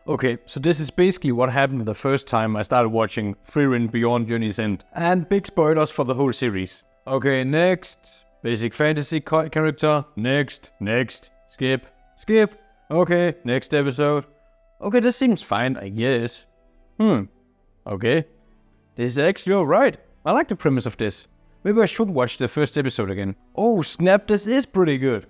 Okay, so this is basically what happened the first time I started watching Frieren Beyond Journey's End. And big spoilers for the whole series. Okay, next. Basic fantasy character. Next. Skip. Okay, next episode. Okay, this seems fine, I guess. Okay. This is actually alright. I like the premise of this. Maybe I should watch the first episode again. Oh snap, this is pretty good.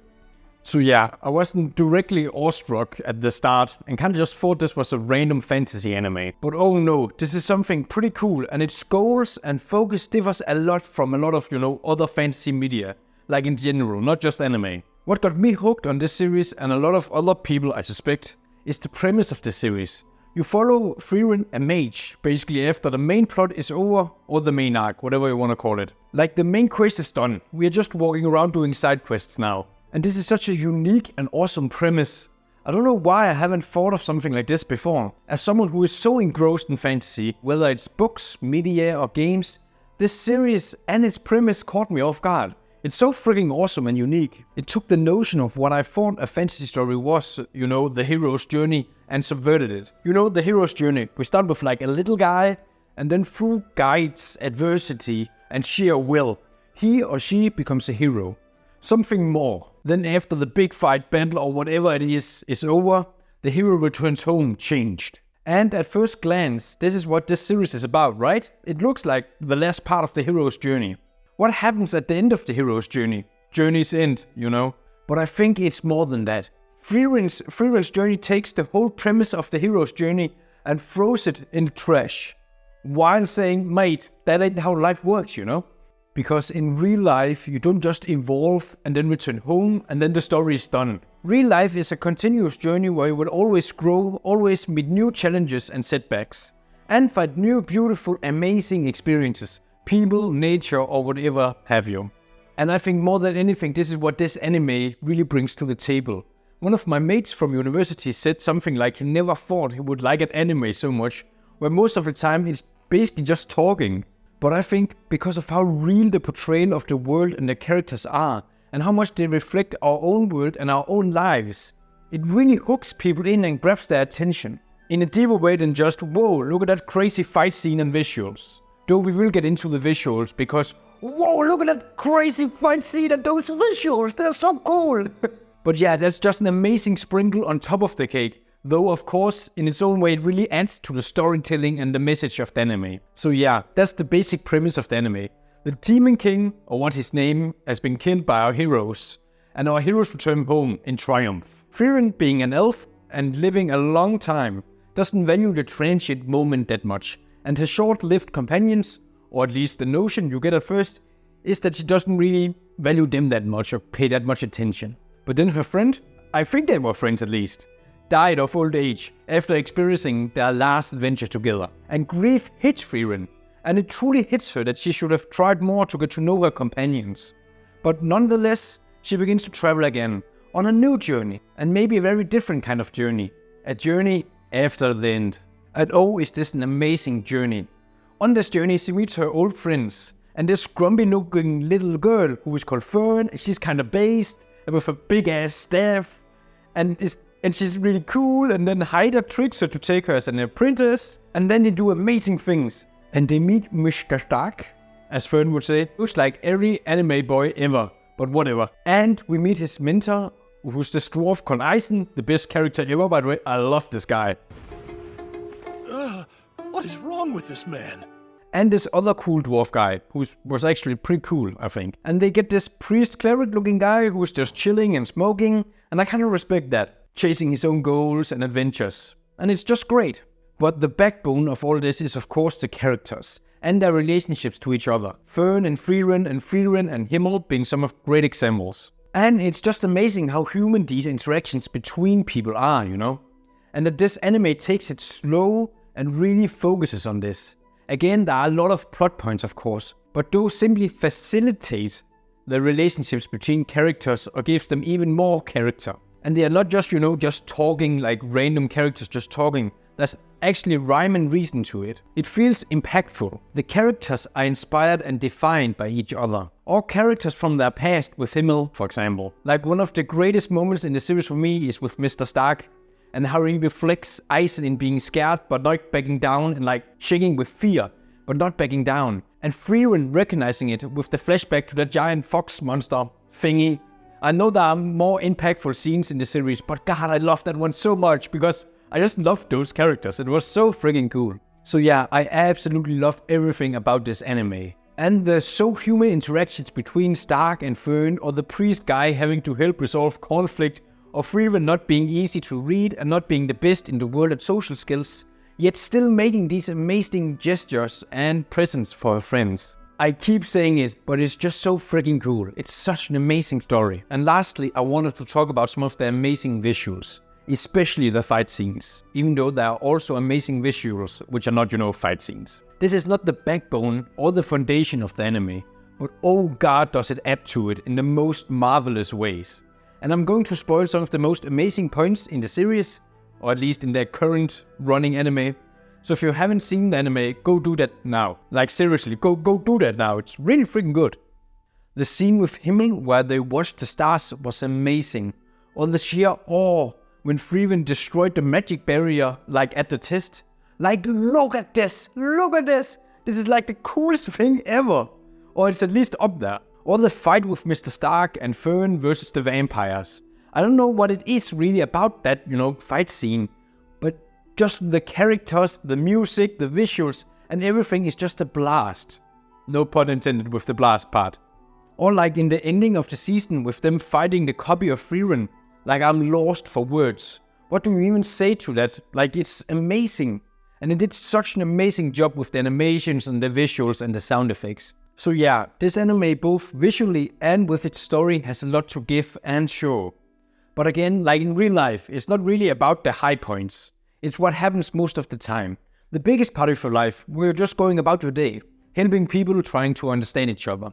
So yeah, I wasn't directly awestruck at the start and kinda just thought this was a random fantasy anime. But oh no, this is something pretty cool, and its goals and focus differs a lot from a lot of, other fantasy media. Like in general, not just anime. What got me hooked on this series, and a lot of other people I suspect, is the premise of the series. You follow Frieren, a mage, basically after the main plot is over, or the main arc, whatever you want to call it. Like the main quest is done, we are just walking around doing side quests now. And this is such a unique and awesome premise. I don't know why I haven't thought of something like this before. As someone who is so engrossed in fantasy, whether it's books, media or games, this series and its premise caught me off guard. It's so freaking awesome and unique. It took the notion of what I thought a fantasy story was, the hero's journey, and subverted it. The hero's journey, we start with like a little guy, and then through guides, adversity, and sheer will, he or she becomes a hero. Something more. Then after the big fight, battle, or whatever it is over, the hero returns home changed. And at first glance, this is what this series is about, right? It looks like the last part of the hero's journey. What happens at the end of the hero's journey? Journey's end, But I think it's more than that. Frieren's journey takes the whole premise of the hero's journey and throws it in the trash. While saying, mate, that ain't how life works, Because in real life, you don't just evolve and then return home and then the story is done. Real life is a continuous journey where you will always grow, always meet new challenges and setbacks, and find new, beautiful, amazing experiences, people, nature, or whatever have you. And I think more than anything, this is what this anime really brings to the table. One of my mates from university said something like he never thought he would like an anime so much, where most of the time it's basically just talking. But I think because of how real the portrayal of the world and the characters are, and how much they reflect our own world and our own lives, it really hooks people in and grabs their attention. In a deeper way than just, whoa, look at that crazy fight scene and visuals. Though we will get into the visuals because, whoa, look at that crazy fight scene and those visuals, they're so cool. But yeah, that's just an amazing sprinkle on top of the cake. Though, of course, in its own way, it really adds to the storytelling and the message of the anime. So yeah, that's the basic premise of the anime. The Demon King, or what his name, has been killed by our heroes, and our heroes return home in triumph. Frieren, being an elf and living a long time, doesn't value the transient moment that much, and his short-lived companions, or at least the notion you get at first, is that she doesn't really value them that much or pay that much attention. But then her friend, I think they were friends at least, died of old age after experiencing their last adventure together. And grief hits Frieren, and it truly hits her that she should have tried more to get to know her companions. But nonetheless, she begins to travel again, on a new journey, and maybe a very different kind of journey. A journey after the end. And oh, is this an amazing journey. On this journey, she meets her old friends, and this grumpy-looking little girl who is called Frieren, and she's kind of based, and with a big-ass staff, and she's really cool, and then Haida tricks her to take her as an apprentice, and then they do amazing things. And they meet Mr. Stark, as Fern would say, who's like every anime boy ever, but whatever. And we meet his mentor, who's this dwarf called Eisen, the best character ever, by the way. I love this guy. What is wrong with this man? And this other cool dwarf guy, who was actually pretty cool, I think. And they get this priest-cleric looking guy who's just chilling and smoking, and I kind of respect that. Chasing his own goals and adventures. And it's just great. But the backbone of all this is of course the characters and their relationships to each other. Fern and Frieren and Himmel being some of great examples. And it's just amazing how human these interactions between people are, And that this anime takes it slow and really focuses on this. Again, there are a lot of plot points of course, but those simply facilitate the relationships between characters or gives them even more character. And they are not just, just talking like random characters just talking. There's actually rhyme and reason to it. It feels impactful. The characters are inspired and defined by each other. Or characters from their past with Himmel, for example. Like one of the greatest moments in the series for me is with Mr. Stark. and how he reflects Aizen in being scared but not backing down, and like shaking with fear but not backing down. And Frieren recognizing it with the flashback to the giant fox monster thingy. I know there are more impactful scenes in the series, but God, I love that one so much because I just loved those characters. It was so freaking cool. So yeah, I absolutely love everything about this anime. And the so human interactions between Stark and Fern, or the priest guy having to help resolve conflict, or Frieren not being easy to read and not being the best in the world at social skills, yet still making these amazing gestures and presents for her friends. I keep saying it, but it's just so freaking cool. It's such an amazing story. And lastly, I wanted to talk about some of the amazing visuals, especially the fight scenes, even though there are also amazing visuals which are not, fight scenes. This is not the backbone or the foundation of the anime, but oh god does it add to it in the most marvelous ways. And I'm going to spoil some of the most amazing points in the series, or at least in their current running anime. So if you haven't seen the anime, go do that now. Like seriously, go do that now. It's really freaking good. The scene with Himmel where they watched the stars was amazing. Or the sheer awe when Frieren destroyed the magic barrier like at the test. Like look at this, This is like the coolest thing ever. Or it's at least up there. Or the fight with Mr. Stark and Fern versus the vampires. I don't know what it is really about that, fight scene. But just the characters, the music, the visuals, and everything is just a blast. No pun intended with the blast part. Or like in the ending of the season with them fighting the copy of Frieren. Like I'm lost for words. What do you even say to that? Like it's amazing. And it did such an amazing job with the animations and the visuals and the sound effects. So yeah, this anime both visually and with its story has a lot to give and show. But again, like in real life, it's not really about the high points. It's what happens most of the time. The biggest part of your life, where you're just going about your day, helping people trying to understand each other.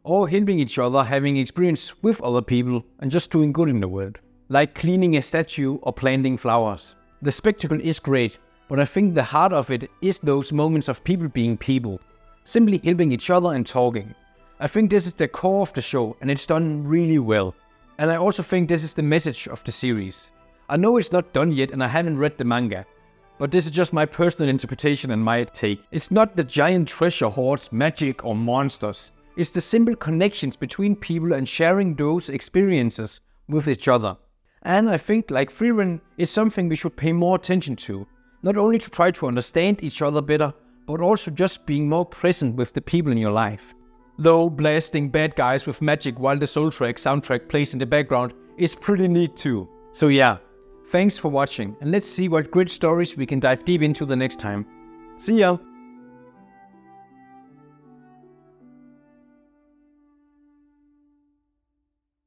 Or helping each other having experience with other people and just doing good in the world. Like cleaning a statue or planting flowers. The spectacle is great, but I think the heart of it is those moments of people being people. Simply helping each other and talking. I think this is the core of the show and it's done really well. And I also think this is the message of the series. I know it's not done yet and I haven't read the manga, but this is just my personal interpretation and my take. It's not the giant treasure hoards, magic or monsters. It's the simple connections between people and sharing those experiences with each other. And I think, like Frieren, it's something we should pay more attention to. Not only to try to understand each other better, but also just being more present with the people in your life. Though blasting bad guys with magic while the soundtrack plays in the background is pretty neat too. So yeah, thanks for watching and let's see what great stories we can dive deep into the next time. See ya!